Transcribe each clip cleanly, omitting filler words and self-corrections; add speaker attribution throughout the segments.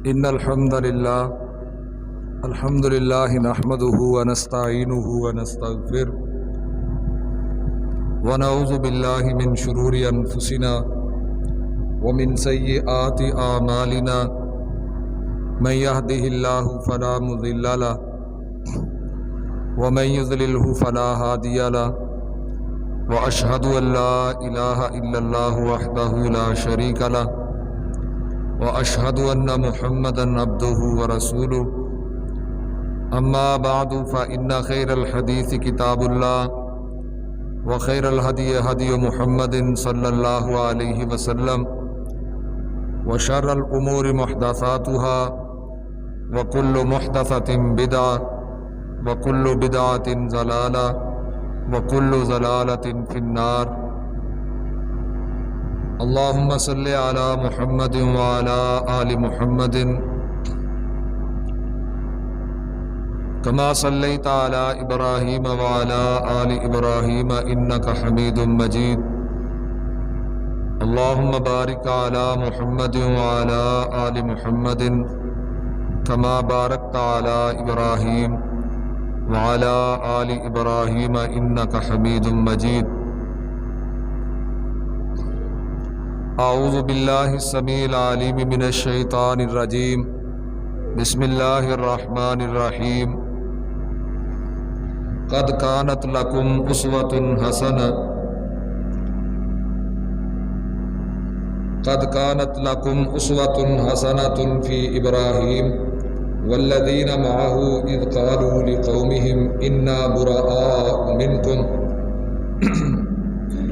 Speaker 1: إن الحمد لله نحمده ونستعينه ونستغفره ونعوذ بالله من شرور أنفسنا ومن سيئات أعمالنا من يهده الله فلا مضل له ومن يضلله فلا هادي له وأشهد أن لا إله إلا الله وحده لا شريك له وأشهد أن محمدًا عبده ورسوله أما بعد فإن خير الحديث كتاب الله وخير الهدي هدي محمد صلى الله عليه وسلم وشر الأمور محدثاتها وكل محدثة بدعة وكل بدعة ضلالة وكل ضلالة في النار اللهم صل على محمد وعلى آل محمد كما صليت على إبراهيم وعلى آل إبراهيم إنك حميد مجيد اللهم بارك على محمد وعلى آل محمد كما باركت على إبراهيم وعلى آل إبراهيم إنك حميد مجيد اعوذ باللہ السمیع العلیم من الشیطان الرجیم بسم اللہ الرحمن الرحیم قد كانت لكم أسوة حسنة في إبراهيم والذين معه إذ قالوا لقومهم إنا براء منكم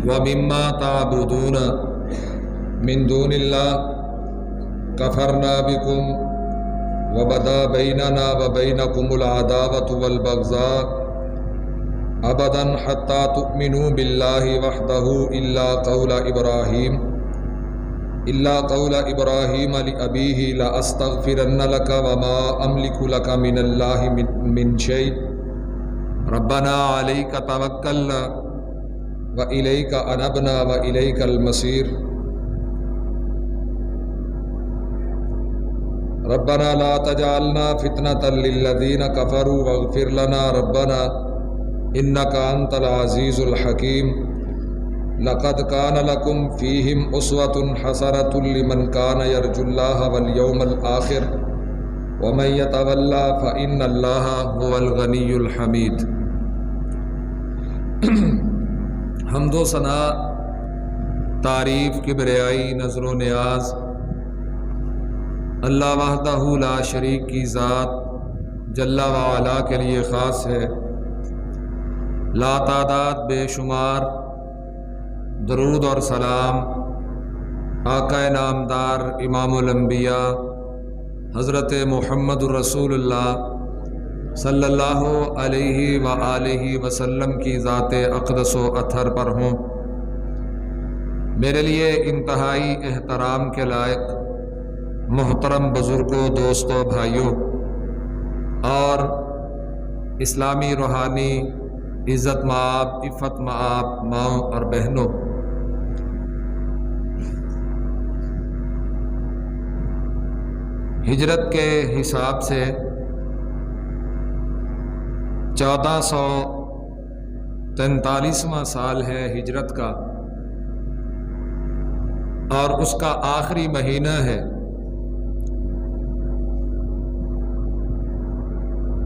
Speaker 1: ومما تعبدون من دون الله كفرنا بكم وبدا بيننا وبينكم العداوة والبغضاء أبدا حتى تؤمنوا بالله وحده إلا قول إبراهيم لأبيه لأستغفرن لك وما أملك لك من الله من شيء ربنا عليك توكلنا وإليك أنبنا وإليك المصير ربنا لا تجعلنا فتنة للذين كفروا واغفر لنا ربنا إنك أنت العزيز الحكيم لقد كان لكم فيهم أسوة حسنة لمن كان يرجو الله واليوم الآخر ومن يتولى فإن الله هو الغني الحميد حمد و ثنا، تعریف، کبریائی، نذر و نیاز اللہ وحدہ لا شریک کی ذات جل وعلا کے لیے خاص ہے۔ لا تعداد بے شمار درود اور سلام آقا نامدار امام الانبیاء حضرت محمد الرسول اللہ صلی اللہ علیہ وآلہ وسلم کی ذات اقدس و اطہر پر ہوں۔ میرے لیے انتہائی احترام کے لائق محترم بزرگوں، دوستوں، بھائیوں اور اسلامی روحانی عزت مآب، عفت مآب ماؤں اور بہنوں، ہجرت کے حساب سے 1443واں سال ہے ہجرت کا، اور اس کا آخری مہینہ ہے۔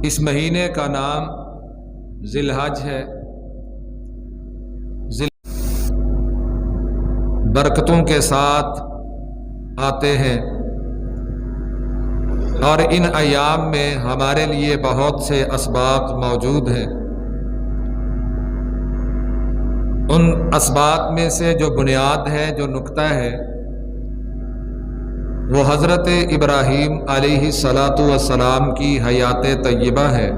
Speaker 1: اس مہینے کا نام ذی الحج ہے۔ برکتوں کے ساتھ آتے ہیں، اور ان ایام میں ہمارے لیے بہت سے اسباق موجود ہیں۔ ان اسباق میں سے جو بنیاد ہے، جو نقطہ ہے، وہ حضرت ابراہیم علیہ السلام کی حیات طیبہ ہے۔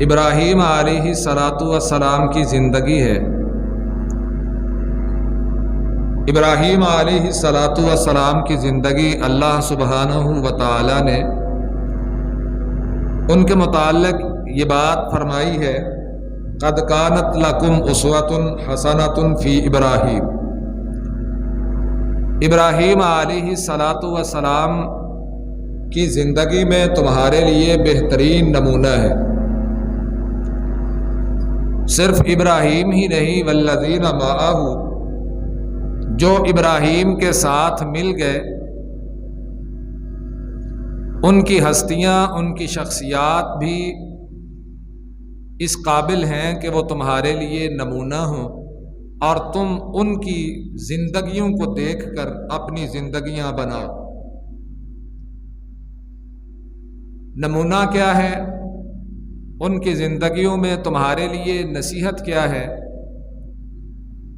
Speaker 1: ابراہیم علیہ السلام کی زندگی ہے۔ ابراہیم علیہ السلام کی زندگی اللہ سبحانہ و تعالی نے ان کے متعلق یہ بات فرمائی ہے، قد کانت لکم اسوۃ حسنۃ فی ابراہیم۔ ابراہیم علیہ الصلاۃ والسلام کی زندگی میں تمہارے لیے بہترین نمونہ ہے۔ صرف ابراہیم ہی نہیں، والذین معہ، جو ابراہیم کے ساتھ مل گئے، ان کی ہستیاں، ان کی شخصیات بھی اس قابل ہیں کہ وہ تمہارے لیے نمونہ ہوں، اور تم ان کی زندگیوں کو دیکھ کر اپنی زندگیاں بناؤ۔ نمونہ کیا ہے؟ ان کی زندگیوں میں تمہارے لیے نصیحت کیا ہے؟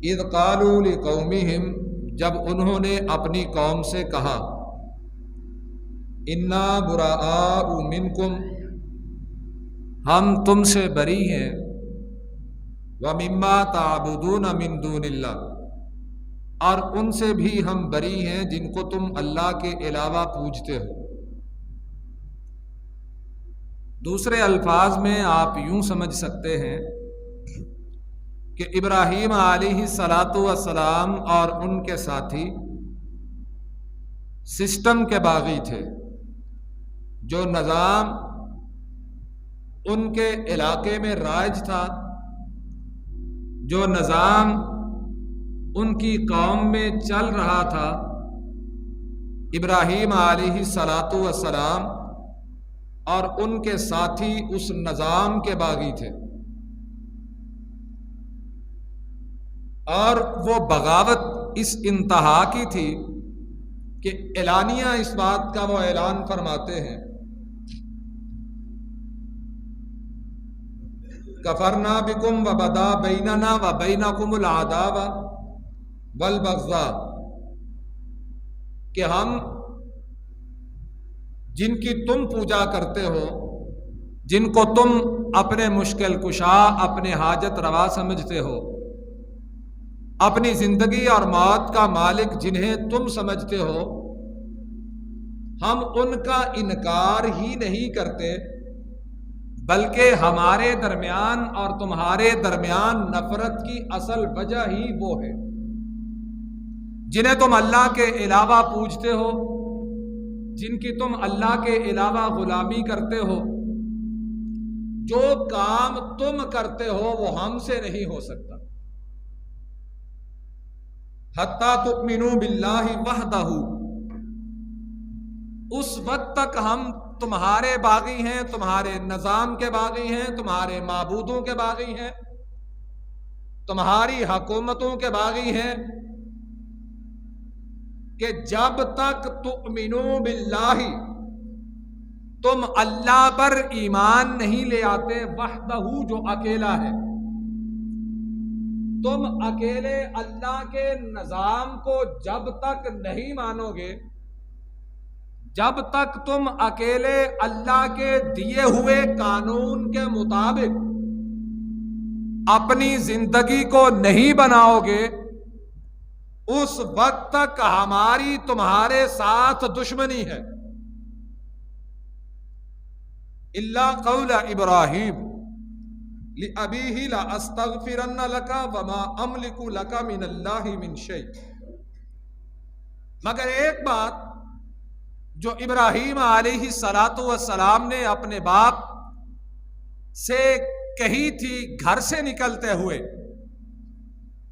Speaker 1: اذ قالوا لقومہم، جب انہوں نے اپنی قوم سے کہا، انا براء منکم، ہم تم سے بری ہیں، ومما تعبدون من دون اللہ، اور ان سے بھی ہم بری ہیں جن کو تم اللہ کے علاوہ پوجتے ہو۔ دوسرے الفاظ میں آپ یوں سمجھ سکتے ہیں کہ ابراہیم علیہ الصلاۃ والسلام اور ان کے ساتھی سسٹم کے باغی تھے، جو نظام ان کے علاقے میں رائج تھا، جو نظام ان کی قوم میں چل رہا تھا، ابراہیم علیہ الصلاۃ والسلام اور ان کے ساتھی اس نظام کے باغی تھے، اور وہ بغاوت اس انتہا کی تھی کہ اعلانیہ اس بات کا وہ اعلان فرماتے ہیں، کفرنا بکم وبدا بیننا وبینکم العداوۃ والبغضاء، کہ ہم جن کی تم پوجا کرتے ہو، جن کو تم اپنے مشکل کشا، اپنے حاجت روا سمجھتے ہو، اپنی زندگی اور موت کا مالک جنہیں تم سمجھتے ہو، ہم ان کا انکار ہی نہیں کرتے، بلکہ ہمارے درمیان اور تمہارے درمیان نفرت کی اصل وجہ ہی وہ ہے۔ جنہیں تم اللہ کے علاوہ پوجتے ہو، جن کی تم اللہ کے علاوہ غلامی کرتے ہو، جو کام تم کرتے ہو وہ ہم سے نہیں ہو سکتا۔ حتیٰ تؤمنوا باللہ وحدہ، اس وقت تک ہم تمہارے باغی ہیں، تمہارے نظام کے باغی ہیں، تمہارے معبودوں کے باغی ہیں، تمہاری حکومتوں کے باغی ہیں، کہ جب تک تؤمنوا باللہ، تم اللہ پر ایمان نہیں لے آتے، وحدہ، جو اکیلا ہے، تم اکیلے اللہ کے نظام کو جب تک نہیں مانو گے، جب تک تم اکیلے اللہ کے دیے ہوئے قانون کے مطابق اپنی زندگی کو نہیں بناؤ گے، اس وقت تک ہماری تمہارے ساتھ دشمنی ہے۔ الا قول ابراہیم لأبیہ لأستغفرن لک وما املک لک من اللہ من شیء، مگر ایک بات جو ابراہیم علیہ الصلاۃ والسلام نے اپنے باپ سے کہی تھی گھر سے نکلتے ہوئے،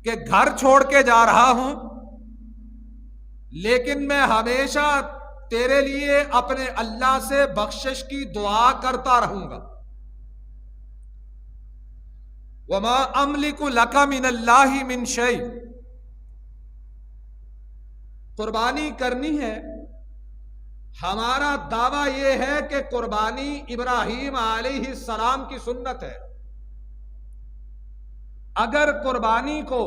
Speaker 1: کہ گھر چھوڑ کے جا رہا ہوں، لیکن میں ہمیشہ تیرے لیے اپنے اللہ سے بخشش کی دعا کرتا رہوں گا۔ وما املک لک من اللہ من شیء، قربانی کرنی ہے، ہمارا دعویٰ یہ ہے کہ قربانی ابراہیم علیہ السلام کی سنت ہے۔ اگر قربانی کو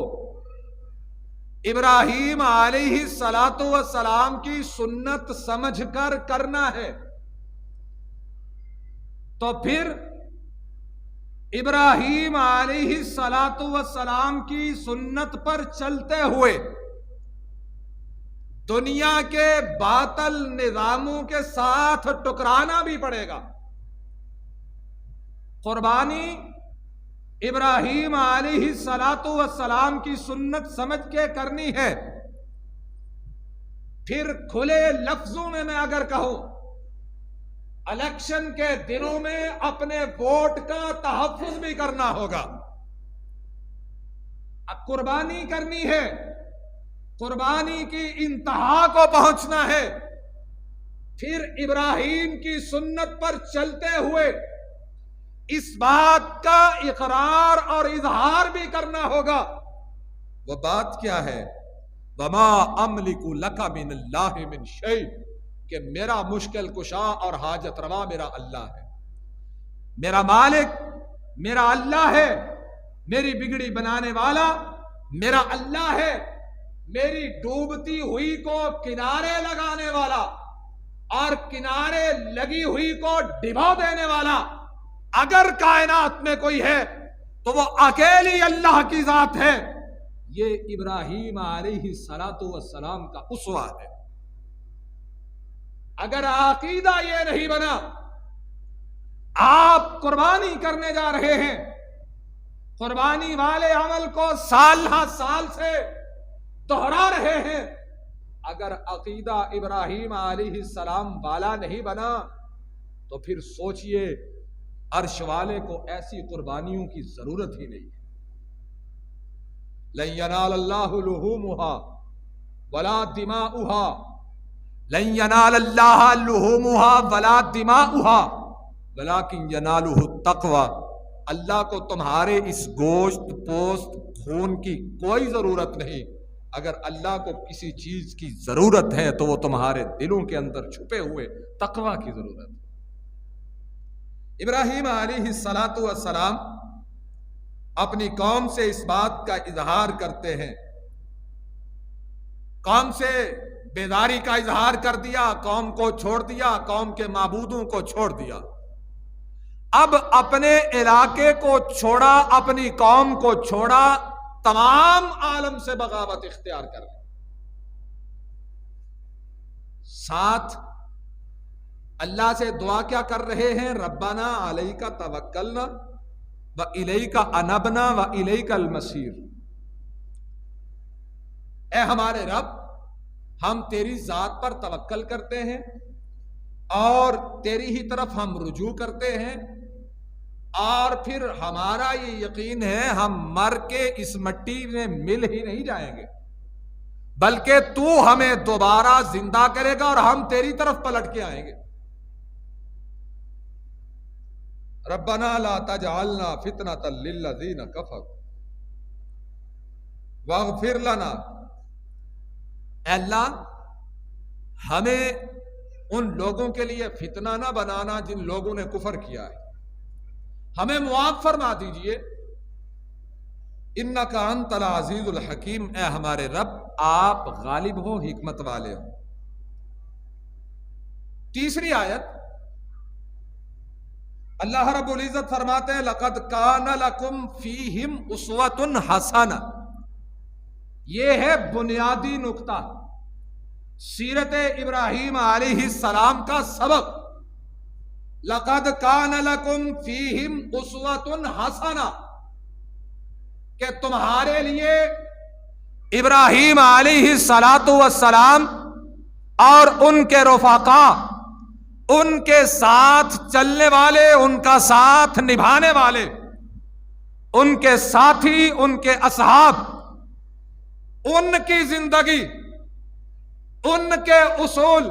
Speaker 1: ابراہیم علیہ الصلاۃ والسلام کی سنت سمجھ کر کرنا ہے، تو پھر ابراہیم علیہ الصلاۃ والسلام کی سنت پر چلتے ہوئے دنیا کے باطل نظاموں کے ساتھ ٹکرانا بھی پڑے گا۔ قربانی ابراہیم علیہ الصلاۃ والسلام کی سنت سمجھ کے کرنی ہے، پھر کھلے لفظوں میں اگر کہوں، الیکشن کے دنوں میں اپنے ووٹ کا تحفظ بھی کرنا ہوگا۔ اب قربانی کرنی ہے، قربانی کی انتہا کو پہنچنا ہے، پھر ابراہیم کی سنت پر چلتے ہوئے اس بات کا اقرار اور اظہار بھی کرنا ہوگا۔ وہ بات کیا ہے؟ وما املک لک من اللہ من شیء، کہ میرا مشکل کشا اور حاجت روا میرا اللہ ہے، میرا مالک میرا اللہ ہے، میری بگڑی بنانے والا میرا اللہ ہے، میری ڈوبتی ہوئی کو کنارے لگانے والا اور کنارے لگی ہوئی کو ڈبو دینے والا اگر کائنات میں کوئی ہے تو وہ اکیلی اللہ کی ذات ہے۔ یہ ابراہیم علیہ السلام کا اسوہ ہے۔ اگر عقیدہ یہ نہیں بنا، آپ قربانی کرنے جا رہے ہیں، قربانی والے عمل کو سال ہر سال سے دہرا رہے ہیں، اگر عقیدہ ابراہیم علیہ السلام والا نہیں بنا تو پھر سوچئے عرش والے کو ایسی قربانیوں کی ضرورت ہی نہیں ہے۔ لن ینال اللہ لحومها ولا دماؤها، لن ینال اللہ لحومها ولا دماؤها ولکن ینالہ التقوی، اللہ کو تمہارے اس گوشت پوست خون کی کوئی ضرورت نہیں، اگر اللہ کو کسی چیز کی ضرورت ہے تو وہ تمہارے دلوں کے اندر چھپے ہوئے تقوی کی ضرورت ہے۔ ابراہیم علیہ السلام اپنی قوم سے اس بات کا اظہار کرتے ہیں، قوم سے بیداری کا اظہار کر دیا، قوم کو چھوڑ دیا، قوم کے معبودوں کو چھوڑ دیا، اب اپنے علاقے کو چھوڑا، اپنی قوم کو چھوڑا، تمام عالم سے بغاوت اختیار کر لی۔ ساتھ اللہ سے دعا کیا کر رہے ہیں؟ ربنا علیک توکلنا وإلیک انبنا وإلیک المصیر، اے ہمارے رب، ہم تیری ذات پر توکل کرتے ہیں اور تیری ہی طرف ہم رجوع کرتے ہیں، اور پھر ہمارا یہ یقین ہے ہم مر کے اس مٹی میں مل ہی نہیں جائیں گے، بلکہ تو ہمیں دوبارہ زندہ کرے گا اور ہم تیری طرف پلٹ کے آئیں گے۔ ربنا لا تجعلنا فتنة للذین کفروا واغفر لنا، اے اللہ ہمیں ان لوگوں کے لیے فتنہ نہ بنانا جن لوگوں نے کفر کیا ہے، ہمیں معاف فرما دیجئے، انک انت العزیز الحکیم، اے ہمارے رب آپ غالب ہو، حکمت والے ہو۔ تیسری آیت اللہ رب العزت فرماتے ہیں لقد کان لکم فیہم اسوۃ حسنہ، یہ ہے بنیادی نقطہ سیرت ابراہیم علیہ السلام کا سبق۔ لقد کان لکم فیہم اسوۃ حسنہ، کہ تمہارے لیے ابراہیم علیہ السلام اور ان کے رفقا، ان کے ساتھ چلنے والے، ان کا ساتھ نبھانے والے، ان کے ساتھی، ان کے اصحاب، ان کی زندگی، ان کے اصول،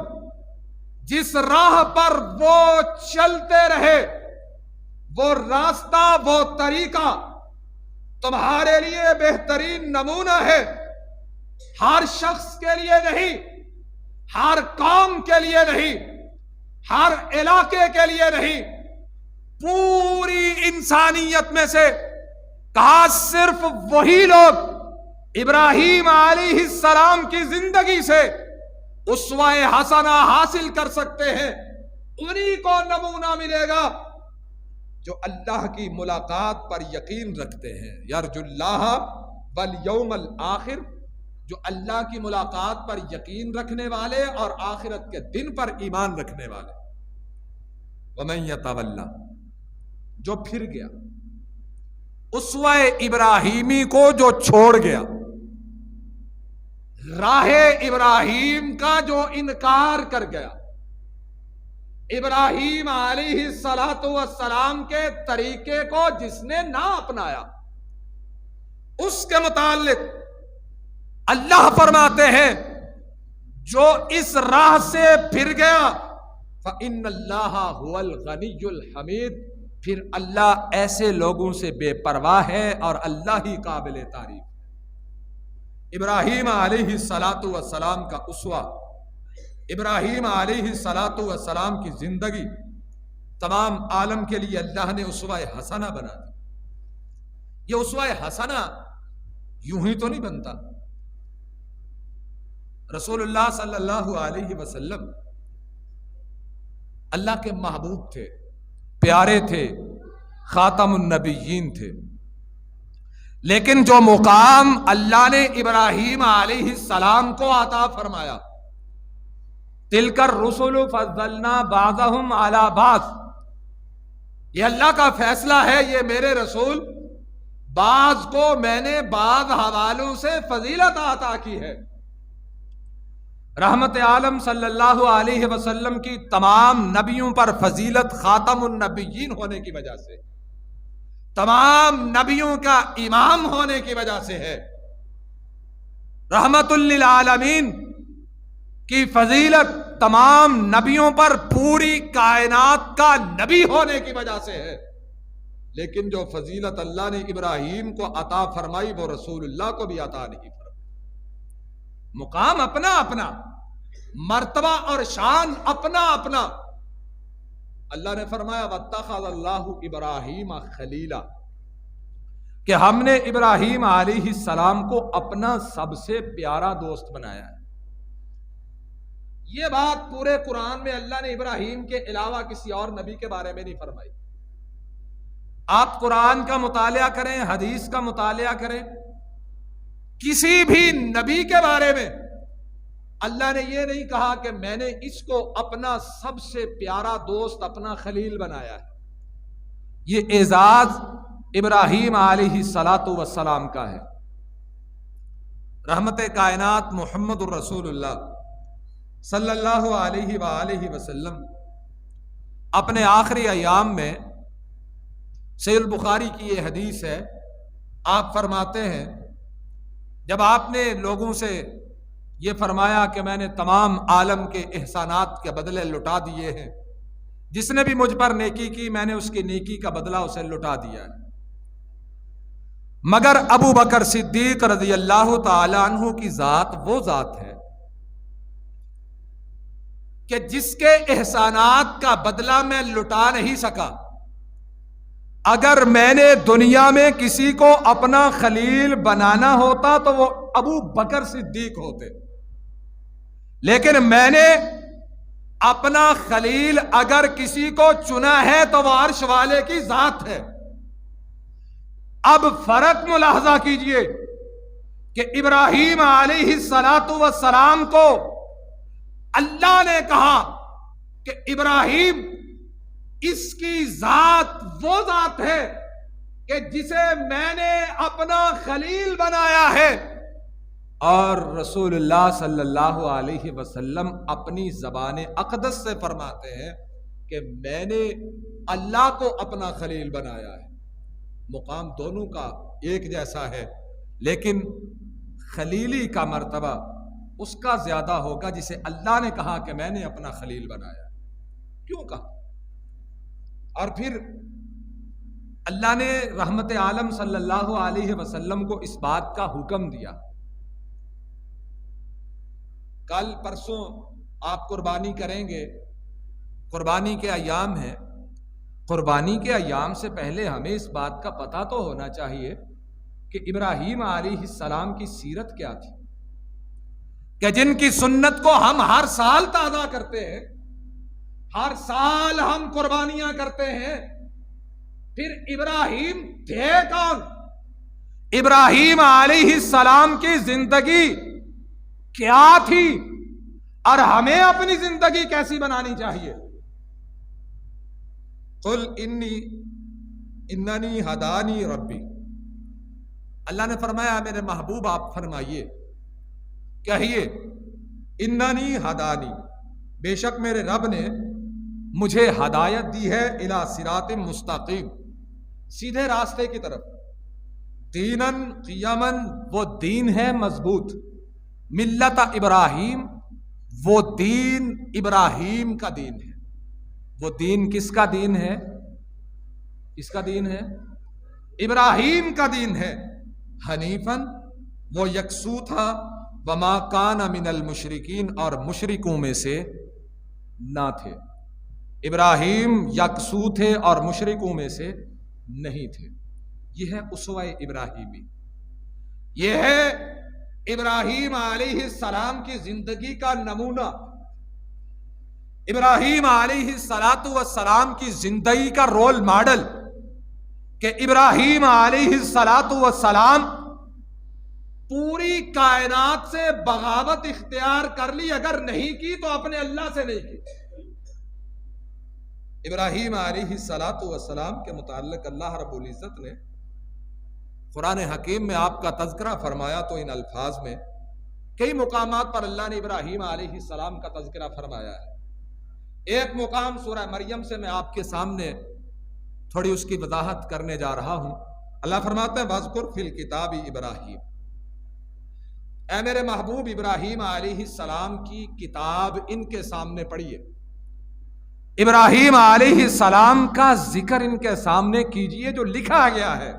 Speaker 1: جس راہ پر وہ چلتے رہے، وہ راستہ، وہ طریقہ تمہارے لیے بہترین نمونہ ہے، ہر شخص کے لیے نہیں، ہر قوم کے لیے نہیں، ہر علاقے کے لیے نہیں، پوری انسانیت میں سے کہا صرف وہی لوگ ابراہیم علیہ السلام کی زندگی سے اسوہ حسنہ حاصل کر سکتے ہیں، انہی کو نمونہ ملے گا جو اللہ کی ملاقات پر یقین رکھتے ہیں، یرجو اللہ والیوم الآخر، جو اللہ کی ملاقات پر یقین رکھنے والے اور آخرت کے دن پر ایمان رکھنے والے۔ وَمَن يَتَوَلَّ، جو پھر گیا، اسوہ ابراہیمی کو جو چھوڑ گیا، راہ ابراہیم کا جو انکار کر گیا، ابراہیم علیہ السلام کے طریقے کو جس نے نہ اپنایا، اس کے متعلق اللہ فرماتے ہیں جو اس راہ سے پھر گیا فَإِنَّ اللَّهَ هُوَ الْغَنِيُّ الْحَمِيدُ، پھر اللہ ایسے لوگوں سے بے پرواہ ہے اور اللہ ہی قابل تعریف ہے۔ ابراہیم علیہ السلام کا اسوہ، ابراہیم علیہ السلام کی زندگی تمام عالم کے لیے اللہ نے اسوہ حسنہ بنا دی۔ یہ اسوہ حسنہ یوں ہی تو نہیں بنتا۔ رسول اللہ صلی اللہ علیہ وسلم اللہ کے محبوب تھے، پیارے تھے، خاتم النبیین تھے، لیکن جو مقام اللہ نے ابراہیم علیہ السلام کو عطا فرمایا، تلک الرسل فضلنا بعضهم علی بعض، یہ اللہ کا فیصلہ ہے، یہ میرے رسول بعض کو میں نے بعض حوالوں سے فضیلت عطا کی ہے۔ رحمت عالم صلی اللہ علیہ وسلم کی تمام نبیوں پر فضیلت خاتم النبیین ہونے کی وجہ سے، تمام نبیوں کا امام ہونے کی وجہ سے ہے۔ رحمت للعالمین کی فضیلت تمام نبیوں پر پوری کائنات کا نبی ہونے کی وجہ سے ہے، لیکن جو فضیلت اللہ نے ابراہیم کو عطا فرمائی وہ رسول اللہ کو بھی عطا نہیں فرمائی۔ مقام اپنا اپنا، مرتبہ اور شان اپنا اپنا۔ اللہ نے فرمایا وَاتَّخَذَ اللَّهُ إِبْرَاهِيمَ خَلِيلًا، کہ ہم نے ابراہیم علیہ السلام کو اپنا سب سے پیارا دوست بنایا ہے۔ یہ بات پورے قرآن میں اللہ نے ابراہیم کے علاوہ کسی اور نبی کے بارے میں نہیں فرمائی۔ آپ قرآن کا مطالعہ کریں، حدیث کا مطالعہ کریں، کسی بھی نبی کے بارے میں اللہ نے یہ نہیں کہا کہ میں نے اس کو اپنا سب سے پیارا دوست، اپنا خلیل بنایا ہے۔ یہ اعزاز ابراہیم علیہ السلام کا ہے۔ رحمت کائنات محمد الرسول اللہ صلی اللہ علیہ وآلہ وسلم اپنے آخری ایام میں، صحیح البخاری کی یہ حدیث ہے، آپ فرماتے ہیں جب آپ نے لوگوں سے یہ فرمایا کہ میں نے تمام عالم کے احسانات کے بدلے لٹا دیے ہیں، جس نے بھی مجھ پر نیکی کی میں نے اس کی نیکی کا بدلہ اسے لٹا دیا ہے، مگر ابو بکر صدیق رضی اللہ تعالی عنہ کی ذات وہ ذات ہے کہ جس کے احسانات کا بدلہ میں لٹا نہیں سکا۔ اگر میں نے دنیا میں کسی کو اپنا خلیل بنانا ہوتا تو وہ ابو بکر صدیق ہوتے، لیکن میں نے اپنا خلیل اگر کسی کو چنا ہے تو وہ عرش والے کی ذات ہے۔ اب فرق ملاحظہ کیجئے کہ ابراہیم علیہ السلام کو اللہ نے کہا کہ ابراہیم اس کی ذات وہ ذات ہے کہ جسے میں نے اپنا خلیل بنایا ہے، اور رسول اللہ صلی اللہ علیہ وسلم اپنی زبان اقدس سے فرماتے ہیں کہ میں نے اللہ کو اپنا خلیل بنایا ہے۔ مقام دونوں کا ایک جیسا ہے، لیکن خلیلی کا مرتبہ اس کا زیادہ ہوگا جسے اللہ نے کہا کہ میں نے اپنا خلیل بنایا۔ کیوں کہا؟ اور پھر اللہ نے رحمت عالم صلی اللہ علیہ وسلم کو اس بات کا حکم دیا۔ کل پرسوں آپ قربانی کریں گے، قربانی کے ایام ہیں، قربانی کے ایام سے پہلے ہمیں اس بات کا پتہ تو ہونا چاہیے کہ ابراہیم علیہ السلام کی سیرت کیا تھی، کہ جن کی سنت کو ہم ہر سال تازہ کرتے ہیں، ہر سال ہم قربانیاں کرتے ہیں۔ پھر ابراہیم تھے کون؟ ابراہیم علیہ السلام کی زندگی کیا تھی اور ہمیں اپنی زندگی کیسی بنانی چاہیے؟ قل اننی ہدانی ربی، اللہ نے فرمایا میرے محبوب آپ فرمائیے کہیے اننی ہدانی، بے شک میرے رب نے مجھے ہدایت دی ہے الی صراط مستقیم، سیدھے راستے کی طرف، دینن قیمن، وہ دین ہے مضبوط، ملت ابراہیم، وہ دین ابراہیم کا دین ہے۔ وہ دین کس کا دین ہے؟ کس کا دین ہے؟ ابراہیم کا دین ہے۔ حنیفن، وہ یکسو تھا، وما کان من المشرکین، اور مشرکوں میں سے نہ تھے۔ ابراہیم یکسو تھے اور مشرکوں میں سے نہیں تھے۔ یہ ہے اسوہ ابراہیمی، یہ ہے ابراہیم علیہ السلام کی زندگی کا نمونہ، ابراہیم علیہ السلام کی زندگی کا رول ماڈل، کہ ابراہیم علیہ السلام پوری کائنات سے بغاوت اختیار کر لی، اگر نہیں کی تو اپنے اللہ سے نہیں کی۔ ابراہیم علیہ السلام کے متعلق اللہ رب العزت نے قرآن حکیم میں آپ کا تذکرہ فرمایا تو ان الفاظ میں، کئی مقامات پر اللہ نے ابراہیم علیہ السلام کا تذکرہ فرمایا ہے۔ ایک مقام سورہ مریم سے میں آپ کے سامنے تھوڑی اس کی وضاحت کرنے جا رہا ہوں۔ اللہ فرماتا ہے وَاذْكُرْ فِي الْكِتَابِ ابراہیم، اے میرے محبوب ابراہیم علیہ السلام کی کتاب ان کے سامنے پڑھیے، ابراہیم علیہ السلام کا ذکر ان کے سامنے کیجئے جو لکھا گیا ہے۔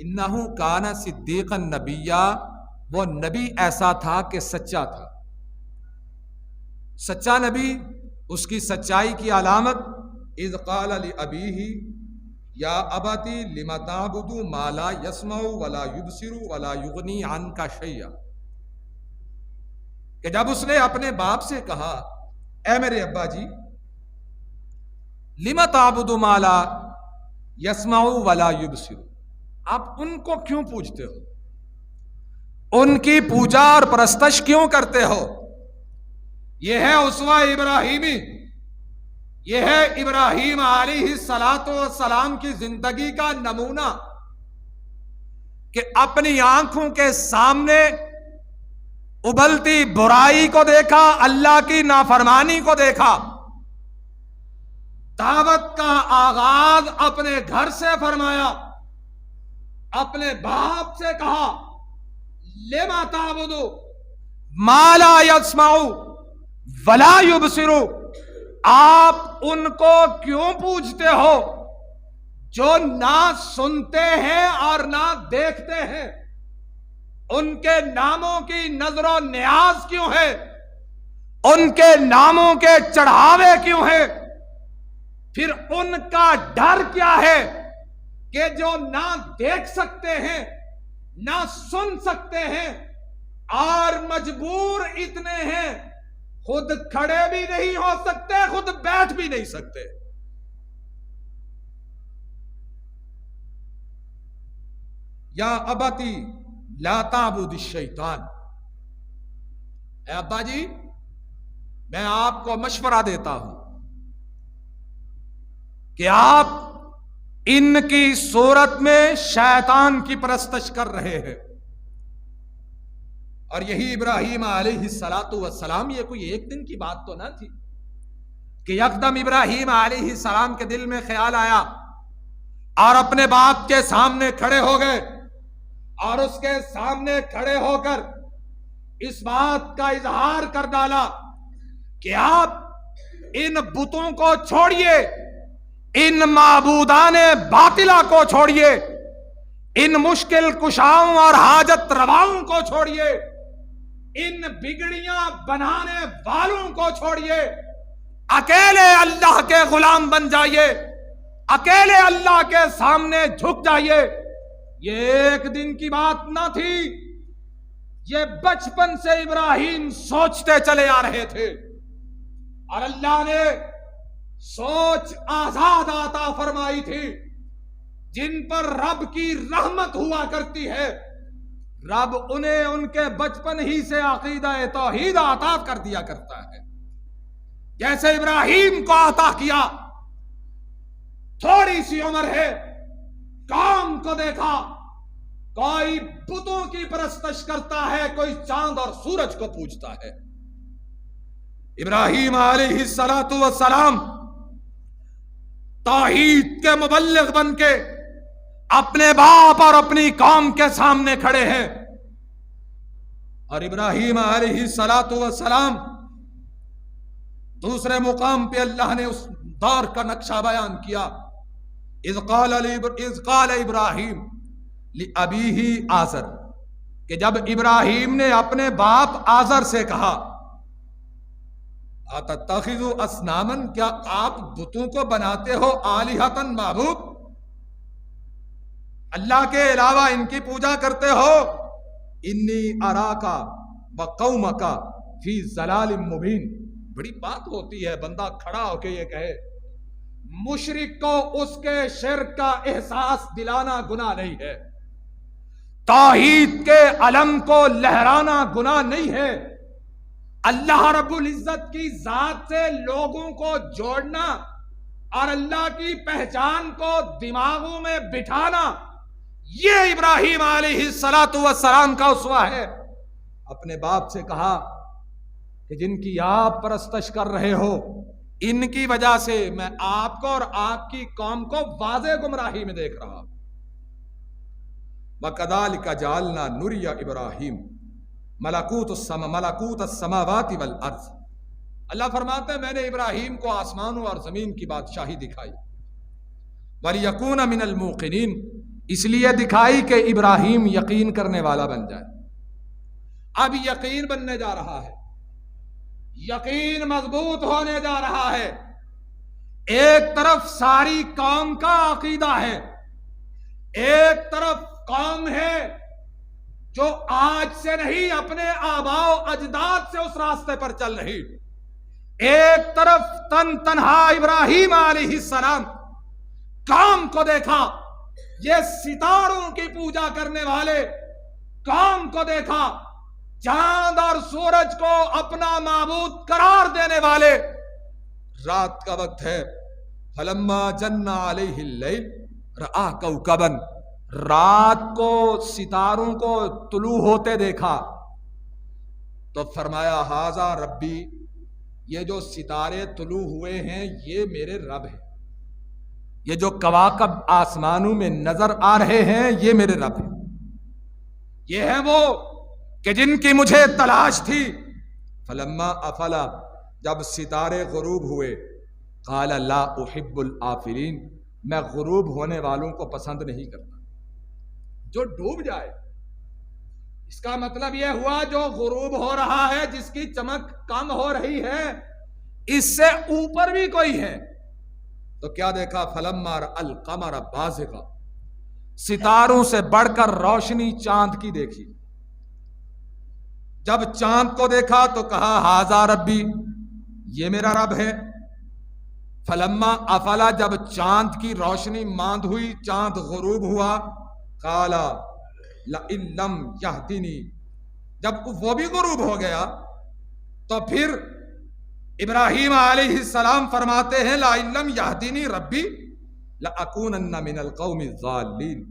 Speaker 1: انہو کان صدیقا نبیّا، وہ نبی ایسا تھا کہ سچا تھا، سچا نبی، اس کی سچائی کی علامت اذ قال لأبیہ یا ابتی لم تعبد ما لا یسمع ولا یبصر ولا یغنی عنک شیئا، کہ جب اس نے اپنے باپ سے کہا اے میرے ابا جی لم تعبد ما لا یسمع ولا یبصر، آپ ان کو کیوں پوجتے ہو، ان کی پوجا اور پرستش کیوں کرتے ہو؟ یہ ہے اسوہ ابراہیمی، یہ ہے ابراہیم علیہ السلام کی زندگی کا نمونہ، کہ اپنی آنکھوں کے سامنے ابلتی برائی کو دیکھا، اللہ کی نافرمانی کو دیکھا، دعوت کا آغاز اپنے گھر سے فرمایا، اپنے باپ سے کہا لما تعبدو ما لا یسمع ولا یبصر، آپ ان کو کیوں پوجتے ہو جو نہ سنتے ہیں اور نہ دیکھتے ہیں؟ ان کے ناموں کی نظر و نیاز کیوں ہے؟ ان کے ناموں کے چڑھاوے کیوں ہیں؟ پھر ان کا ڈر کیا ہے کہ جو نہ دیکھ سکتے ہیں نہ سن سکتے ہیں اور مجبور اتنے ہیں، خود کھڑے بھی نہیں ہو سکتے، خود بیٹھ بھی نہیں سکتے۔ یا ابتی لا تعبد الشیطان، اے ابا جی میں آپ کو مشورہ دیتا ہوں کہ آپ ان کی صورت میں شیطان کی پرستش کر رہے ہیں۔ اور یہی ابراہیم علیہ السلام، یہ کوئی ایک دن کی بات تو نہ تھی کہ یکدم ابراہیم علیہ السلام کے دل میں خیال آیا اور اپنے باپ کے سامنے کھڑے ہو گئے، اور اس کے سامنے کھڑے ہو کر اس بات کا اظہار کر ڈالا کہ آپ ان بتوں کو چھوڑیے، ان معبودان باطلہ کو چھوڑیے، ان مشکل کشاؤں اور حاجت رواؤں کو چھوڑیے، ان بگڑیاں بنانے والوں کو چھوڑیے، اکیلے اللہ کے غلام بن جائیے، اکیلے اللہ کے سامنے جھک جائیے۔ یہ ایک دن کی بات نہ تھی، یہ بچپن سے ابراہیم سوچتے چلے آ رہے تھے، اور اللہ نے سوچ آزاد عطا فرمائی تھی۔ جن پر رب کی رحمت ہوا کرتی ہے، رب انہیں ان کے بچپن ہی سے عقیدہ توحید عطا کر دیا کرتا ہے، جیسے ابراہیم کو عطا کیا۔ تھوڑی سی عمر ہے، کام کو دیکھا، کوئی بتوں کی پرستش کرتا ہے، کوئی چاند اور سورج کو پوجتا ہے۔ ابراہیم علیہ السلام توحید کے مبلغ بن کے اپنے باپ اور اپنی قوم کے سامنے کھڑے ہیں، اور ابراہیم علیہ السلام دوسرے مقام پہ اللہ نے اس دور کا نقشہ بیان کیا۔ اذ قال ابراہیم لأبیہ آزر، کہ جب ابراہیم نے اپنے باپ آزر سے کہا اتتخذوا اصناما، کیا آپ بتوں کو بناتے ہو آلہۃ معبود، اللہ کے علاوہ ان کی پوجا کرتے ہو؟ انی اراکا وقومک فی ضلال مبین۔ بڑی بات ہوتی ہے بندہ کھڑا ہو کے یہ کہے، مشرک کو اس کے شرک کا احساس دلانا گناہ نہیں ہے، توحید کے علم کو لہرانا گناہ نہیں ہے، اللہ رب العزت کی ذات سے لوگوں کو جوڑنا اور اللہ کی پہچان کو دماغوں میں بٹھانا، یہ ابراہیم علیہ السلام کا اسوہ ہے۔ اپنے باپ سے کہا کہ جن کی آپ پرستش کر رہے ہو، ان کی وجہ سے میں آپ کو اور آپ کی قوم کو واضح گمراہی میں دیکھ رہا ہوں۔ وَكَذَلِكَ جَعَلْنَا نُرِيَ إِبْرَاهِيمَ مَلَكُوتَ السَّمَاوَاتِ وَالْأَرْضِ۔ اللہ فرماتے ہیں میں نے ابراہیم کو آسمانوں اور زمین کی بادشاہی دکھائی، وَلِيَكُونَ مِنَ الْمُوقِنِينَ، اس لیے دکھائی کہ ابراہیم یقین کرنے والا بن جائے۔ اب یقین بننے جا رہا ہے، یقین مضبوط ہونے جا رہا ہے۔ ایک طرف ساری قوم کا عقیدہ ہے، ایک طرف قوم ہے جو آج سے نہیں اپنے آباء و اجداد سے اس راستے پر چل رہی، ایک طرف تنہا ابراہیم علیہ السلام قوم کو دیکھا، یہ ستاروں کی پوجا کرنے والے قوم کو دیکھا، چاند اور سورج کو اپنا معبود قرار دینے والے۔ رات کا وقت ہے، فلما جن علیہ اللیل رآ کوکبا، رات کو ستاروں کو طلوع ہوتے دیکھا تو فرمایا ھذا ربی، یہ جو ستارے طلوع ہوئے ہیں یہ میرے رب ہیں، یہ جو کواکب آسمانوں میں نظر آ رہے ہیں یہ میرے رب ہیں، یہ ہیں وہ کہ جن کی مجھے تلاش تھی۔ فلما افلا، جب ستارے غروب ہوئے، قال لا احب الآفلین، میں غروب ہونے والوں کو پسند نہیں کرتا، جو ڈوب جائے۔ اس کا مطلب یہ ہوا جو غروب ہو رہا ہے، جس کی چمک کم ہو رہی ہے، اس سے اوپر بھی کوئی ہے۔ تو کیا دیکھا؟ فلما رأى القمر بازغا، ستاروں سے بڑھ کر روشنی چاند کی دیکھی۔ جب چاند کو دیکھا تو کہا ھذا ربی، یہ میرا رب ہے۔ فلما افلا، جب چاند کی روشنی ماند ہوئی، چاند غروب ہوا، قال لئن لم یہدنی، جب وہ بھی غروب ہو گیا تو پھر ابراہیم علیہ السلام فرماتے ہیں لئن لم یہدنی ربی لأکونن من القوم الضالین،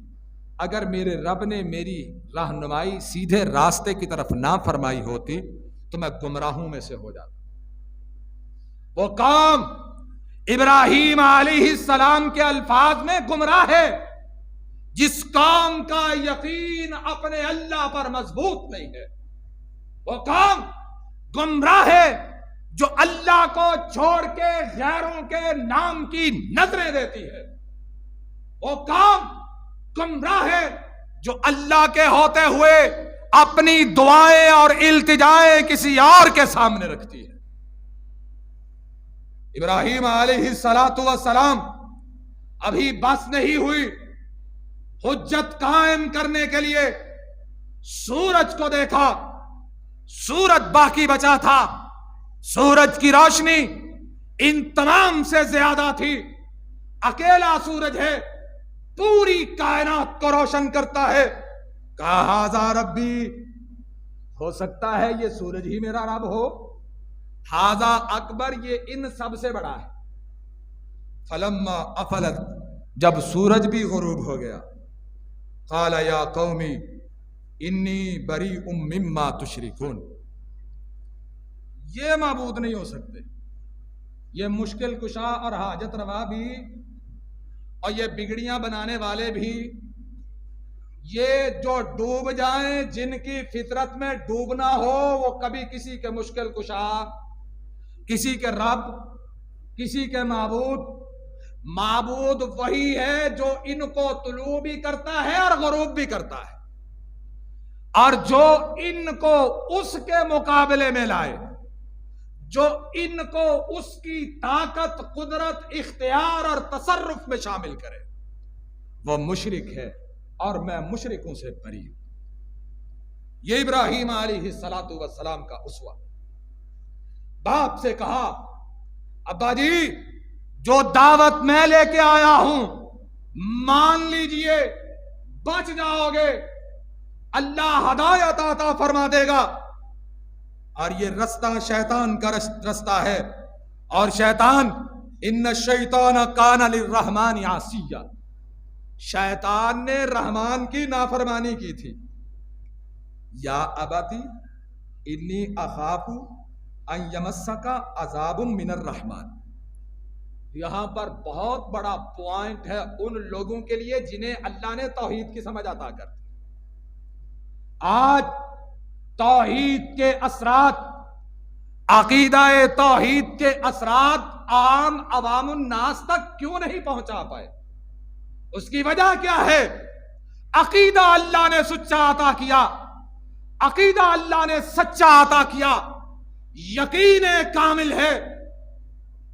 Speaker 1: اگر میرے رب نے میری رہنمائی سیدھے راستے کی طرف نہ فرمائی ہوتی تو میں گمراہوں میں سے ہو جاتا۔ وہ قوم ابراہیم علیہ السلام کے الفاظ میں گمراہ ہے، جس قوم کا یقین اپنے اللہ پر مضبوط نہیں ہے۔ وہ قوم گمراہ ہے جو اللہ کو چھوڑ کے غیروں کے نام کی نظریں دیتی ہے۔ وہ قوم گمراہ ہے جو اللہ کے ہوتے ہوئے اپنی دعائیں اور التجائیں کسی اور کے سامنے رکھتی ہے۔ ابراہیم علیہ السلام ابھی بس نہیں ہوئی، حجت قائم کرنے کے لیے سورج کو دیکھا، سورج باقی بچا تھا، سورج کی روشنی ان تمام سے زیادہ تھی، اکیلا سورج ہے، پوری کائنات کو روشن کرتا ہے۔ کہا ھذا ربی، ہو سکتا ہے یہ سورج ہی میرا رب ہو، ھذا اکبر، یہ ان سب سے بڑا ہے۔ فلما افلت، جب سورج بھی غروب ہو گیا، قال یا قومی انی بریء مما تشرکون. یہ معبود نہیں ہو سکتے، یہ مشکل کشا اور حاجت روا بھی، اور یہ بگڑیاں بنانے والے بھی، یہ جو ڈوب جائیں، جن کی فطرت میں ڈوبنا ہو، وہ کبھی کسی کے مشکل کشا، کسی کے رب، کسی کے معبود وہی ہے جو ان کو طلوع بھی کرتا ہے اور غروب بھی کرتا ہے، اور جو ان کو اس کے مقابلے میں لائے، جو ان کو اس کی طاقت، قدرت، اختیار اور تصرف میں شامل کرے، وہ مشرک ہے، اور میں مشرکوں سے بری ہوں. یہ ابراہیم علیہ السلام کا اسوہ. باپ سے کہا ابا جی جو دعوت میں لے کے آیا ہوں مان لیجئے، بچ جاؤ گے، اللہ ہدایت عطا فرما دے گا. اور یہ رستہ شیطان کا رستہ ہے، اور شیطان ان الشیطان کان للرحمن عصیا، شیطان نے رحمان کی نافرمانی کی تھی. یا ابتی انی اخاف ان یمسک عذاب من الرحمن. یہاں پر بہت بڑا پوائنٹ ہے ان لوگوں کے لیے جنہیں اللہ نے توحید کی سمجھ عطا کر دی. آج توحید کے اثرات، عقیدہ توحید کے اثرات عام عوام الناس تک کیوں نہیں پہنچا پائے؟ اس کی وجہ کیا ہے؟ عقیدہ اللہ نے سچا عطا کیا، عقیدہ اللہ نے سچا عطا کیا، یقین کامل ہے،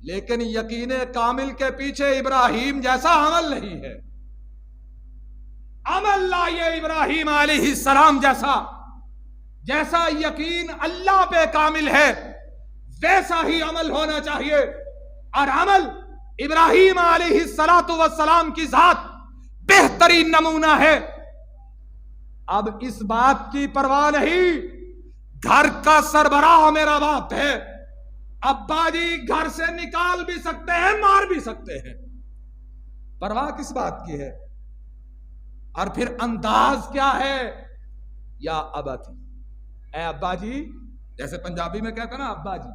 Speaker 1: لیکن یقین کامل کے پیچھے ابراہیم جیسا عمل نہیں ہے. عمل لائیے ابراہیم علیہ السلام جیسا یقین اللہ پہ کامل ہے ویسا ہی عمل ہونا چاہیے. اور عمل ابراہیم علیہ السلام کی ذات بہترین نمونہ ہے. اب اس بات کی پرواہ نہیں، گھر کا سربراہ میرا باپ ہے، ابا جی گھر سے نکال بھی سکتے ہیں، مار بھی سکتے ہیں، پرواہ کس بات کی ہے؟ اور پھر انداز کیا ہے؟ یا ابتی، اے ابا جی، جیسے پنجابی میں کہتے ہیں نا ابا جی،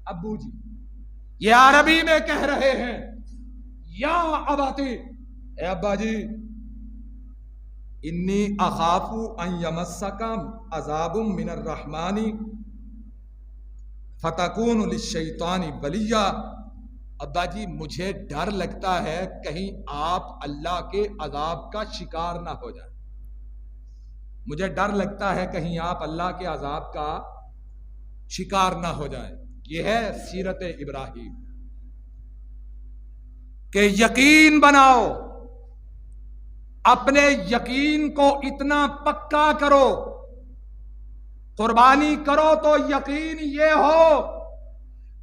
Speaker 1: ابو جی، یہ عربی میں کہہ رہے ہیں یا ابتی، اے ابا جی، انی اخاف ان یمسک عذاب من الرحمن فتکون للشیطان ولیا. ابا جی مجھے ڈر لگتا ہے کہیں آپ اللہ کے عذاب کا شکار نہ ہو جائیں، مجھے ڈر لگتا ہے کہیں آپ اللہ کے عذاب کا شکار نہ ہو جائیں. یہ ہے سیرت ابراہیم کہ یقین بناؤ، اپنے یقین کو اتنا پکا کرو، قربانی کرو تو یقین یہ ہو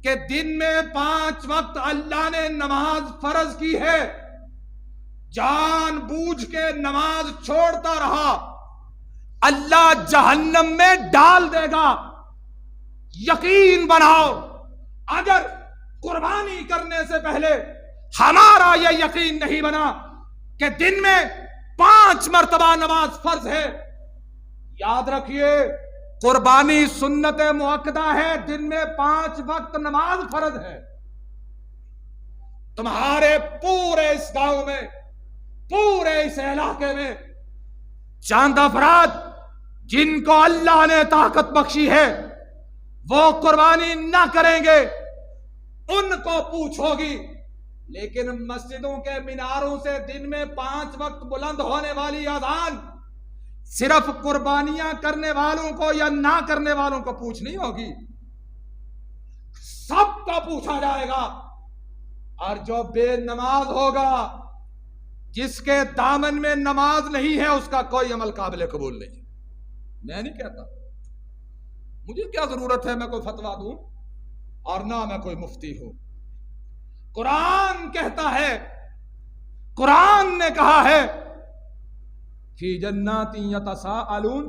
Speaker 1: کہ دن میں 5 وقت اللہ نے نماز فرض کی ہے، جان بوجھ کے نماز چھوڑتا رہا، اللہ جہنم میں ڈال دے گا. یقین بناؤ. اگر قربانی کرنے سے پہلے ہمارا یہ یقین نہیں بنا کہ دن میں 5 مرتبہ نماز فرض ہے، یاد رکھیے قربانی سنت مؤکدہ ہے، دن میں 5 وقت نماز فرض ہے. تمہارے پورے اس گاؤں میں، پورے اس علاقے میں چند افراد جن کو اللہ نے طاقت بخشی ہے وہ قربانی نہ کریں گے، ان کو پوچھو گی. لیکن مسجدوں کے میناروں سے دن میں 5 وقت بلند ہونے والی اذان صرف قربانیاں کرنے والوں کو یا نہ کرنے والوں کو پوچھنی ہوگی، سب کو پوچھا جائے گا. اور جو بے نماز ہوگا، جس کے دامن میں نماز نہیں ہے، اس کا کوئی عمل قابل قبول نہیں. میں نہیں کہتا، مجھے کیا ضرورت ہے میں کوئی فتویٰ دوں، اور نہ میں کوئی مفتی ہوں. قرآن کہتا ہے، قرآن نے کہا ہے فی جنات یتساءلون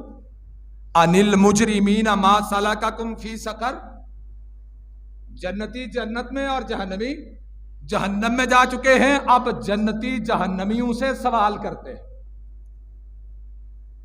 Speaker 1: عن المجرمین ما سلککم فی سقر. جنتی جنت میں اور جہنمی جہنم میں جا چکے ہیں، اب جنتی جہنمیوں سے سوال کرتے ہیں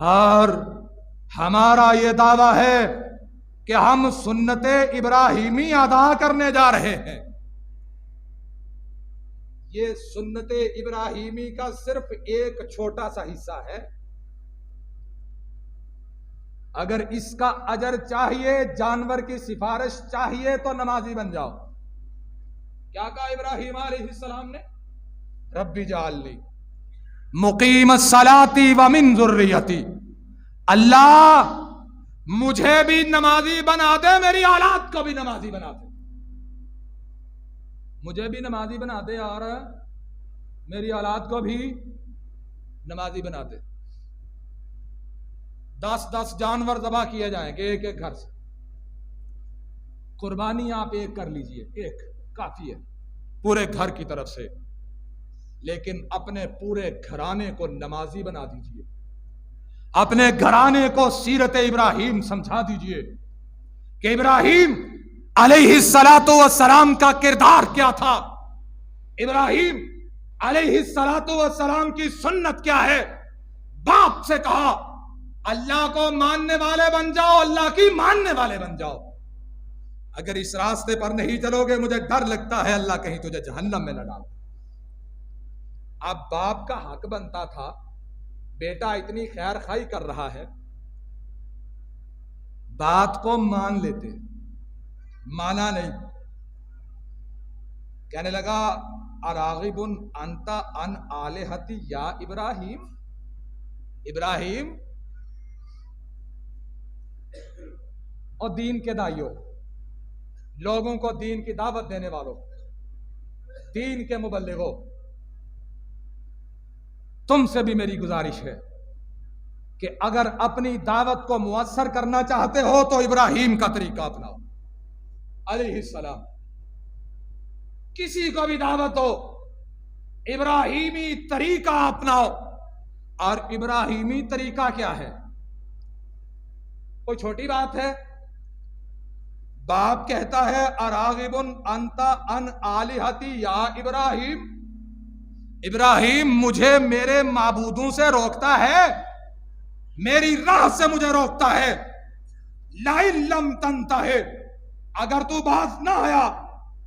Speaker 2: اور ہمارا یہ دعویٰ ہے کہ ہم سنت ابراہیمی ادا کرنے جا رہے ہیں. یہ سنت ابراہیمی کا صرف ایک چھوٹا سا حصہ ہے. اگر اس کا اجر چاہیے، جانور کی سفارش چاہیے تو نمازی بن جاؤ. کیا کہا ابراہیم علیہ السلام نے؟ ربی جعلنی مقیم الصلاۃ ومن ذریتی، اللہ مجھے بھی نمازی بنا دے، میری اولاد کو بھی نمازی بنا دے. مجھے بھی نمازی بنا دے اور میری اولاد کو بھی نمازی بنا دے. 10 جانور ذبح کیے جائیں گے ایک ایک گھر سے. قربانی آپ ایک کر لیجئے، ایک کافی ہے پورے گھر کی طرف سے، لیکن اپنے پورے گھرانے کو نمازی بنا دیجئے. اپنے گھرانے کو سیرت ابراہیم سمجھا دیجئے کہ ابراہیم علیہ السلام کا کردار کیا تھا، ابراہیم علیہ السلام کی سنت کیا ہے. باپ سے کہا اللہ کو ماننے والے بن جاؤ، اللہ کی ماننے والے بن جاؤ. اگر اس راستے پر نہیں چلو گے مجھے ڈر لگتا ہے اللہ کہیں تجھے جہنم میں نہ ڈال. اب باپ کا حق بنتا تھا، بیٹا اتنی خیر خائی کر رہا ہے، بات کو مان لیتے، مانا نہیں. کہنے لگا اراغب انت عن آلہتی یا ابراہیم. ابراہیم اور دین کے دائیوں، لوگوں کو دین کی دعوت دینے والوں، دین کے مبلغوں، تم سے بھی میری گزارش ہے کہ اگر اپنی دعوت کو مؤثر کرنا چاہتے ہو تو ابراہیم کا طریقہ اپناؤ علیہ السلام. کسی کو بھی دعوت ہو ابراہیمی طریقہ اپناؤ. اور ابراہیمی طریقہ کیا ہے؟ کوئی چھوٹی بات ہے؟ باپ کہتا ہے اراغب انت عن آلہتی یا ابراہیم. ابراہیم مجھے میرے معبودوں سے روکتا ہے، میری راہ سے مجھے روکتا ہے. لئن لم تنتہِ، اگر تو باز نہ آیا،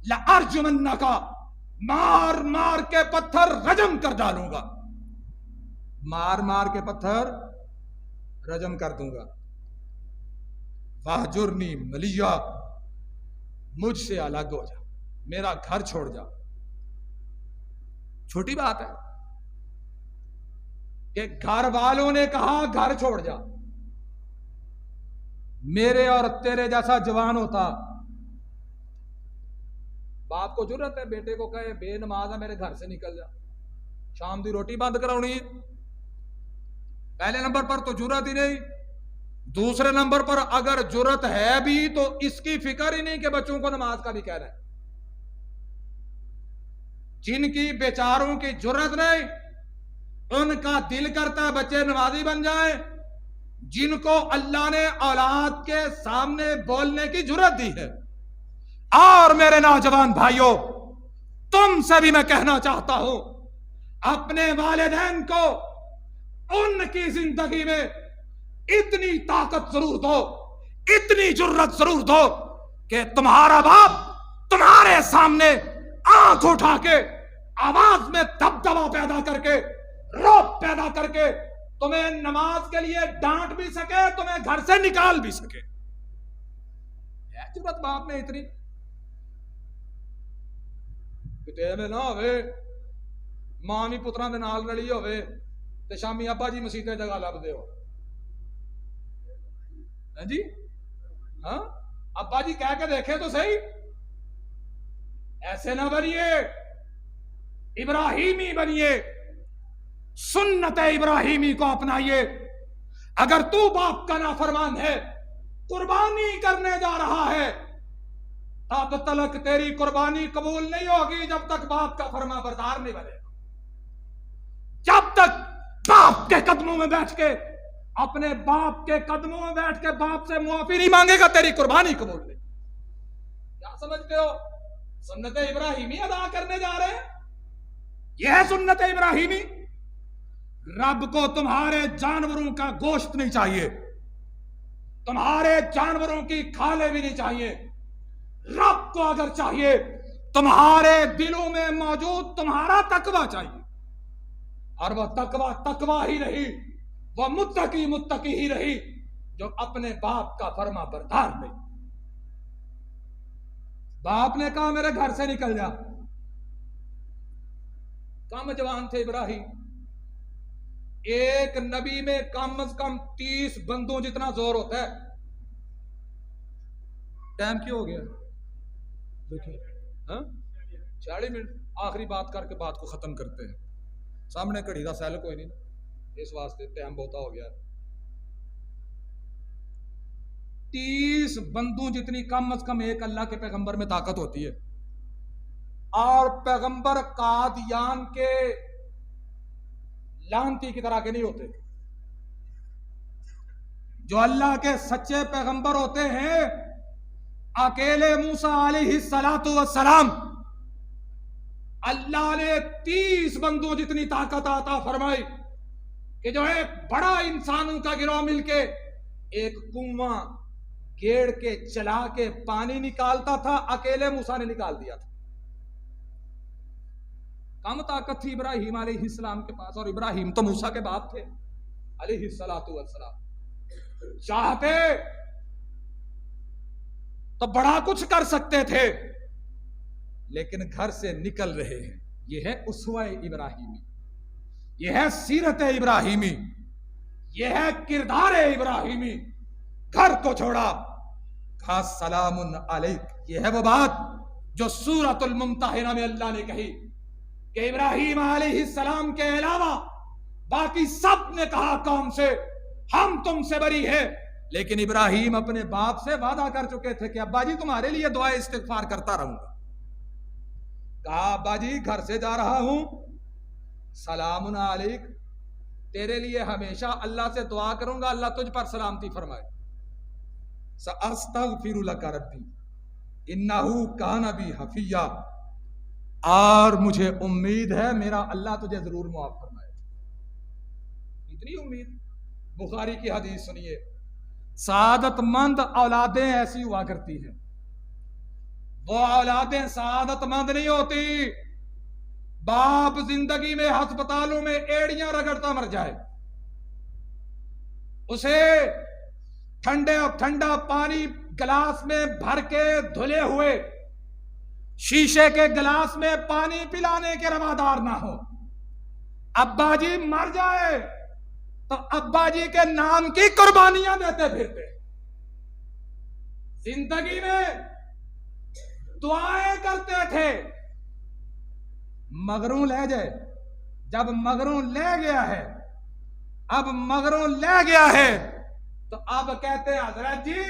Speaker 2: لأرجمنک، مار مار کے پتھر رجم کر ڈالوں گا، مار مار کے پتھر رجم کر دوں گا. واہجرنی ملیہ، مجھ سے الگ ہو جا، میرا گھر چھوڑ جا. چھوٹی بات ہے کہ گھر والوں نے کہا گھر چھوڑ جا. میرے اور تیرے جیسا جوان ہوتا، باپ کو جرت ہے بیٹے کو کہے بے نماز ہے میرے گھر سے نکل جا، شام دی روٹی بند کراؤنی ہے. پہلے نمبر پر تو جرت ہی نہیں. دوسرے نمبر پر اگر جرت ہے بھی تو اس کی فکر ہی نہیں کہ بچوں کو نماز کا بھی کہہ رہے ہیں. جن کی بیچاروں کی جرت نہیں، ان کا دل کرتا ہے بچے نمازی بن جائیں. جن کو اللہ نے اولاد کے سامنے بولنے کی جرت دی ہے. اور میرے نوجوان بھائیوں، تم سے بھی میں کہنا چاہتا ہوں، اپنے والدین کو ان کی زندگی میں اتنی طاقت ضرور دو، اتنی جرت ضرور دو کہ تمہارا باپ تمہارے سامنے آنکھ اٹھا کے آواز میں دبدبا پیدا کر کے، رعب پیدا کر کے تمہیں نماز کے لیے ڈانٹ بھی سکے، تمہیں گھر سے نکال بھی سکے. جرت باپ میں اتنی کتے میں نہ ہوئے، ماں بھی پتران دے نال رلی ہوئے تے شامی ابا جی مسیطے جگہ لب دے ہو جی. ہاں ابا جی کہہ کے دیکھے تو صحیح. ایسے نہ بنیے، ابراہیمی بنیے، سنت ابراہیمی کو اپنائیے. اگر تو باپ کا نافرمان ہے، قربانی کرنے جا رہا ہے، تب تک تیری قربانی قبول نہیں ہوگی جب تک باپ کا فرما بردار نہیں بنے. جب تک باپ کے قدموں میں بیٹھ کے، اپنے باپ کے قدموں میں بیٹھ کے باپ سے معافی نہیں مانگے گا، تیری قربانی قبول نہیں. کیا سمجھتے ہو؟ سنت ابراہیمی ادا کرنے جا رہے ہیں. یہ ہے سنت ابراہیمی. رب کو تمہارے جانوروں کا گوشت نہیں چاہیے، تمہارے جانوروں کی کھالیں بھی نہیں چاہیے، رب کو اگر چاہیے تمہارے دلوں میں موجود تمہارا تقوی چاہیے، اور وہ تقوی ہی رہی، وہ متقی ہی رہی جو اپنے باپ کا فرما بردار نہیں۔ باپ نے کہا میرے گھر سے نکل جا، کم جوان تھے ابراہیم، ایک نبی میں کم از کم 30 بندوں جتنا زور ہوتا ہے۔ ٹائم کیوں ہو گیا دیکھیں، 40 منٹ، آخری بات کر کے بات کو ختم کرتے ہیں، سامنے کڑی کا سیل کوئی نہیں، اس واسطے ٹائم بہت ہو گیا۔ 30 بندوں جتنی کم از کم ایک اللہ کے پیغمبر میں طاقت ہوتی ہے، اور پیغمبر قادیان کے لانتی کی طرح کے نہیں ہوتے، جو اللہ کے سچے پیغمبر ہوتے ہیں اکیلے موسیٰ علیہ السلام، اللہ نے 30 بندوں جتنی طاقت عطا فرمائی کہ جو ایک بڑا انسانوں کا گروہ مل کے ایک کنواں گیڑ کے چلا کے پانی نکالتا تھا، اکیلے موسیٰ نے نکال دیا تھا۔ کم طاقت تھی ابراہیم علیہ السلام کے پاس، اور ابراہیم تو موسیٰ کے باپ تھے علیہ السلام، چاہتے تو بڑا کچھ کر سکتے تھے، لیکن گھر سے نکل رہے ہیں۔ یہ ہے اسوہ ابراہیمی، یہ ہے سیرت ابراہیمی، یہ ہے کردار ابراہیمی۔ گھر کو چھوڑا، کہا سلام علیک۔ یہ ہے وہ بات جو سورۃ الممتحنہ میں اللہ نے کہی کہ ابراہیم علیہ السلام کے علاوہ باقی سب نے کہا قوم سے ہم تم سے بری ہے، لیکن ابراہیم اپنے باپ سے وعدہ کر چکے تھے کہ ابا جی تمہارے لیے دعائے استغفار کرتا رہوں گا۔ کہا ابا جی گھر سے جا رہا ہوں، سلام علیک، تیرے لیے ہمیشہ اللہ سے دعا کروں گا اللہ تجھ پر سلامتی فرمائے۔ سأستغفر لک ربی انہ کان بی حفیہ، اور مجھے امید ہے میرا اللہ تجھے ضرور معاف فرمائے۔ اتنی امید۔ بخاری کی حدیث سنیے، سعادت مند اولادیں ایسی ہوا کرتی ہیں، وہ اولادیں سعادت مند نہیں ہوتی باپ زندگی میں ہسپتالوں میں ایڑیاں رگڑتا مر جائے، اسے ٹھنڈا پانی گلاس میں بھر کے دھلے ہوئے شیشے کے گلاس میں پانی پلانے کے روادار نہ ہو، ابا جی مر جائے تو ابا جی کے نام کی قربانیاں دیتے پھرتے، زندگی میں دعائیں کرتے تھے، مغروں لے جائے، جب مغروں لے گیا ہے، اب مغروں لے گیا ہے تو اب کہتے حضرت جی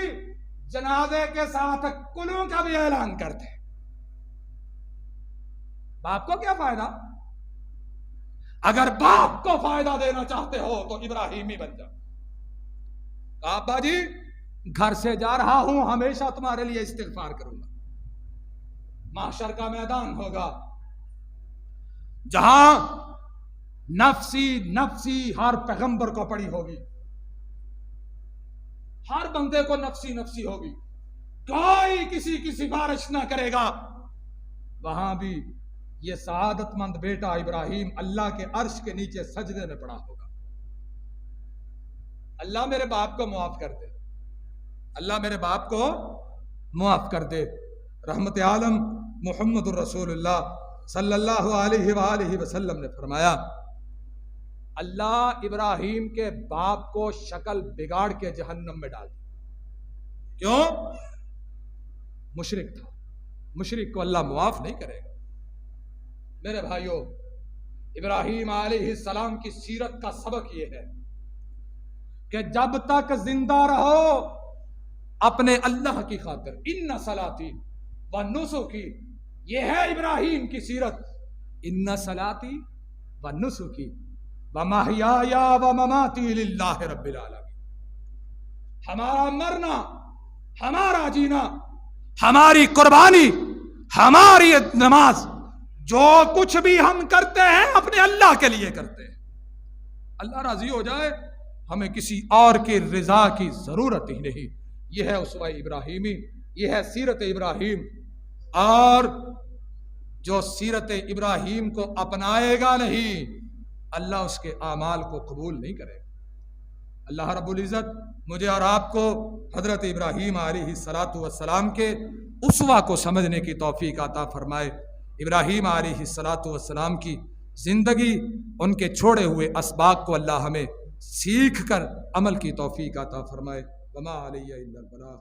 Speaker 2: جنازے کے ساتھ کلوں کا بھی اعلان کرتے۔ باپ کو کیا فائدہ؟ اگر باپ کو فائدہ دینا چاہتے ہو تو ابراہیمی بن جاؤ۔ کہا ابا جی گھر سے جا رہا ہوں، ہمیشہ تمہارے لیے استغفار کروں گا۔ محشر کا میدان ہوگا جہاں نفسی نفسی ہر پیغمبر کو پڑی ہوگی، ہر بندے کو نفسی نفسی ہوگی، کوئی کسی کی سفارش نہ کرے گا۔ وہاں بھی یہ سعادت مند بیٹا ابراہیم اللہ کے عرش کے نیچے سجدے میں پڑا ہوگا، اللہ میرے باپ کو معاف کر دے، اللہ میرے باپ کو معاف کر دے۔ رحمت عالم محمد الرسول اللہ صلی اللہ علیہ وآلہ وسلم نے فرمایا، اللہ ابراہیم کے باپ کو شکل بگاڑ کے جہنم میں ڈال دیا۔ کیوں؟ مشرک تھا، مشرک کو اللہ معاف نہیں کرے گا۔ میرے بھائیوں، ابراہیم علیہ السلام کی سیرت کا سبق یہ ہے کہ جب تک زندہ رہو اپنے اللہ کی خاطر، ان صلاتی و نسکی، یہ ہے ابراہیم کی سیرت، ان صلاتی و نسکی و محیایا و مماتی للہ رب العالمین۔ ہمارا مرنا، ہمارا جینا، ہماری قربانی، ہماری نماز، جو کچھ بھی ہم کرتے ہیں اپنے اللہ کے لیے کرتے ہیں۔ اللہ راضی ہو جائے ہمیں کسی اور کی رضا کی ضرورت ہی نہیں. یہ ہے اسوہ ابراہیمی، یہ ہے سیرت ابراہیم. اور جو سیرت ابراہیم کو اپنائے گا نہیں، اللہ اس کے اعمال کو قبول نہیں کرے. اللہ رب العزت مجھے اور آپ کو حضرت ابراہیم علیہ الصلاۃ والسلام کے اسوہ کو سمجھنے کی توفیق عطا فرمائے. ابراہیم علیہ الصلاۃ والسلام کی زندگی، ان کے چھوڑے ہوئے اسباق کو اللہ ہمیں سیکھ کر عمل کی توفیق عطا فرمائے. وما علیہ الا البلاغ.